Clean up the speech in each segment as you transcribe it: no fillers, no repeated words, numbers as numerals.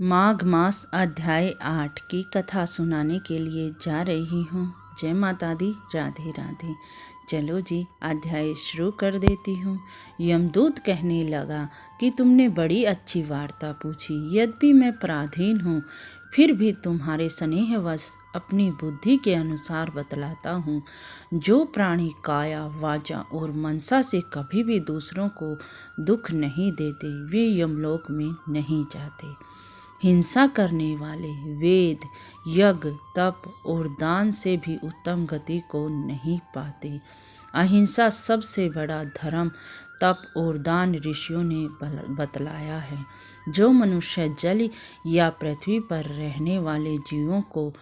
माघ मास अध्याय 8 की कथा सुनाने के लिए जा रही हूँ। जय माता दी, राधे राधे। चलो जी, अध्याय शुरू कर देती हूँ। यमदूत कहने लगा कि तुमने बड़ी अच्छी वार्ता पूछी। यद्यपि मैं पराधीन हूँ, फिर भी तुम्हारे स्नेहवश अपनी बुद्धि के अनुसार बतलाता हूँ। जो प्राणी काया, वाचा और मनसा से कभी भी दूसरों को दुख नहीं देते, वे यमलोक में नहीं जाते। हिंसा करने वाले वेद, यज्ञ, तप और दान से भी उत्तम गति को नहीं पाते। अहिंसा सबसे बड़ा धर्म, तप और दान ऋषियों ने बतलाया है। जो मनुष्य जल या पृथ्वी पर रहने वाले जीवों को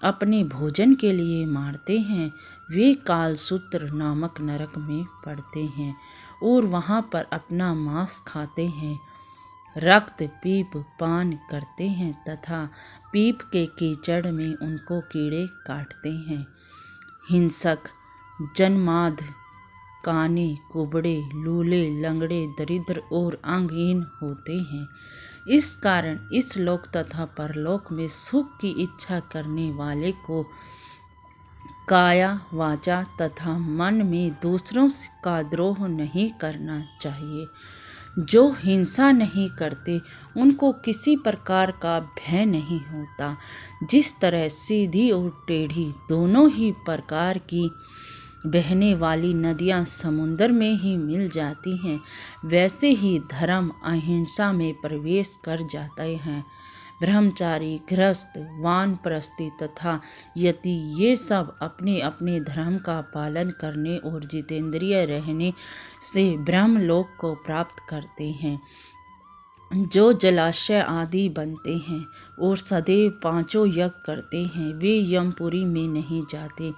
अपने भोजन के लिए मारते हैं, वे कालसूत्र नामक नरक में पड़ते हैं और वहाँ पर अपना मांस खाते हैं, रक्त पीप पान करते हैं तथा पीप के कीचड़ में उनको कीड़े काटते हैं। हिंसक, जन्माध, काने, कुबड़े, लूले, लंगड़े, दरिद्र और अंगहीन होते हैं। इस कारण इस लोक तथा परलोक में सुख की इच्छा करने वाले को काया, वाचा तथा मन में दूसरों का द्रोह नहीं करना चाहिए। जो हिंसा नहीं करते, उनको किसी प्रकार का भय नहीं होता। जिस तरह सीधी और टेढ़ी दोनों ही प्रकार की बहने वाली नदियाँ समुद्र में ही मिल जाती हैं, वैसे ही धर्म अहिंसा में प्रवेश कर जाते हैं। ब्रह्मचारी, गृहस्थ, वानप्रस्थी तथा यति, ये सब अपने अपने धर्म का पालन करने और जितेंद्रिय रहने से ब्रह्मलोक को प्राप्त करते हैं। जो जलाशय आदि बनते हैं और सदैव पांचों यज्ञ करते हैं, वे यमपुरी में नहीं जाते।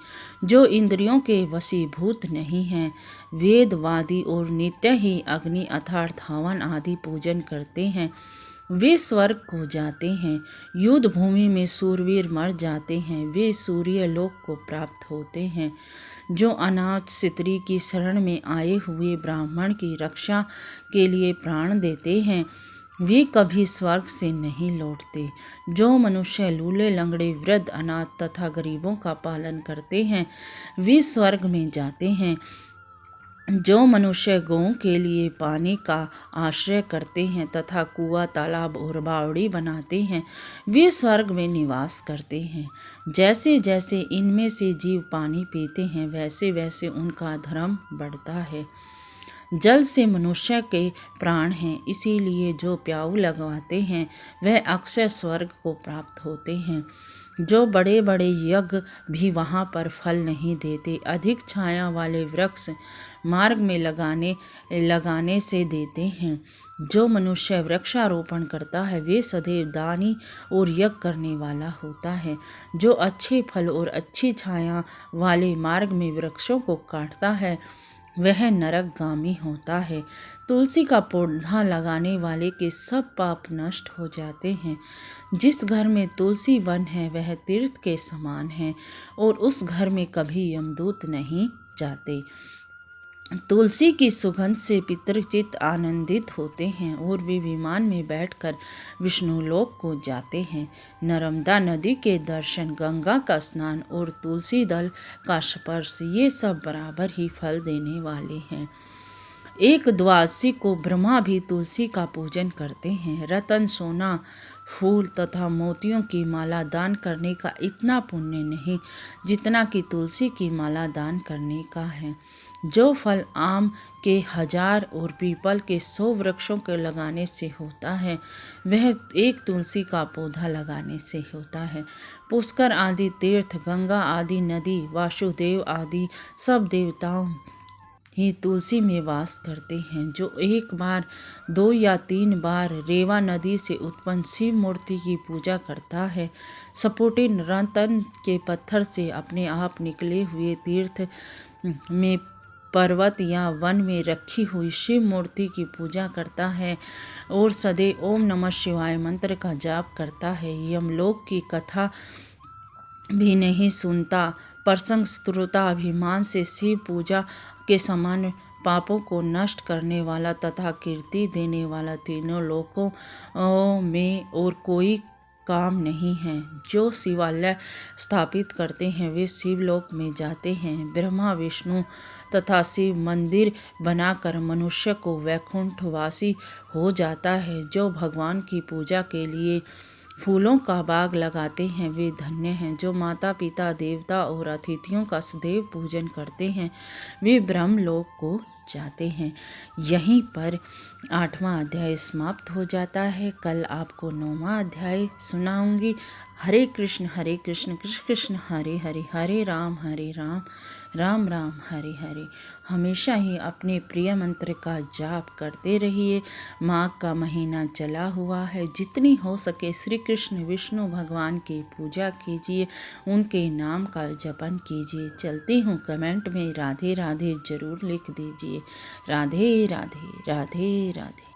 जो इंद्रियों के वशीभूत नहीं हैं, वेदवादी और नित्य ही अग्नि अर्थात हवन आदि पूजन करते हैं, वे स्वर्ग को जाते हैं। युद्ध भूमि में सूरवीर मर जाते हैं, वे सूर्य लोक को प्राप्त होते हैं। जो अनाथ स्त्री की शरण में आए हुए ब्राह्मण की रक्षा के लिए प्राण देते हैं, वे कभी स्वर्ग से नहीं लौटते। जो मनुष्य लूले, लंगड़े, वृद्ध, अनाथ तथा गरीबों का पालन करते हैं, वे स्वर्ग में जाते हैं। जो मनुष्य गौं के लिए पानी का आश्रय करते हैं तथा कुआं, तालाब और बावड़ी बनाते हैं, वे स्वर्ग में निवास करते हैं। जैसे जैसे इनमें से जीव पानी पीते हैं, वैसे वैसे उनका धर्म बढ़ता है। जल से मनुष्य के प्राण हैं, इसीलिए जो प्याऊ लगवाते हैं, वह अक्षय स्वर्ग को प्राप्त होते हैं। जो बड़े बड़े यज्ञ भी वहाँ पर फल नहीं देते, अधिक छाया वाले वृक्ष मार्ग में लगाने से देते हैं। जो मनुष्य वृक्षारोपण करता है, वे सदैव दानी और यज्ञ करने वाला होता है। जो अच्छे फल और अच्छी छाया वाले मार्ग में वृक्षों को काटता है, वह नरकगामी होता है। तुलसी का पौधा लगाने वाले के सब पाप नष्ट हो जाते हैं। जिस घर में तुलसी वन है, वह तीर्थ के समान है और उस घर में कभी यमदूत नहीं जाते। तुलसी की सुगंध से पितृचित्त आनंदित होते हैं और वे विमान में बैठकर विष्णुलोक को जाते हैं। नर्मदा नदी के दर्शन, गंगा का स्नान और तुलसी दल का स्पर्श, ये सब बराबर ही फल देने वाले हैं। एक द्वादशी को ब्रह्मा भी तुलसी का पूजन करते हैं। रतन, सोना, फूल तथा मोतियों की माला दान करने का इतना पुण्य नहीं जितना कि तुलसी की माला दान करने का है। जो फल आम के 1000 और पीपल के 100 वृक्षों के लगाने से होता है, वह एक तुलसी का पौधा लगाने से होता है। पुष्कर आदि तीर्थ, गंगा आदि नदी, वासुदेव आदि सब देवताओं ही तुलसी में वास करते हैं। जो एक बार, 2 या 3 बार रेवा नदी से उत्पन्न शिव मूर्ति की पूजा करता है, स्फुटित रतन के पत्थर से अपने आप निकले हुए तीर्थ में, पर्वत या वन में रखी हुई शिव मूर्ति की पूजा करता है और सदैव ओम नमः शिवाय मंत्र का जाप करता है, यमलोक की कथा भी नहीं सुनता, प्रसंग श्रोता, अभिमान से शिव पूजा के समान पापों को नष्ट करने वाला तथा कीर्ति देने वाला तीनों लोकों में और कोई काम नहीं है। जो शिवालय स्थापित करते हैं वे शिवलोक में जाते हैं। ब्रह्मा विष्णु तथा शिव मंदिर बनाकर मनुष्य को वैकुंठवासी हो जाता है। जो भगवान की पूजा के लिए फूलों का बाग लगाते हैं वे धन्य हैं। जो माता पिता देवता और अतिथियों का सदैव पूजन करते हैं वे ब्रह्मलोक को जाते हैं। यहीं पर 8वां अध्याय समाप्त हो जाता है। कल आपको 9वां अध्याय सुनाऊंगी। हरे कृष्ण कृष्ण कृष्ण हरे हरे, हरे राम राम राम हरे हरे। हमेशा ही अपने प्रिय मंत्र का जाप करते रहिए। माघ का महीना चला हुआ है, जितनी हो सके श्री कृष्ण विष्णु भगवान की पूजा कीजिए, उनके नाम का जपन कीजिए। चलती हूँ, कमेंट में राधे राधे जरूर लिख दीजिए। राधे राधे राधे राधे।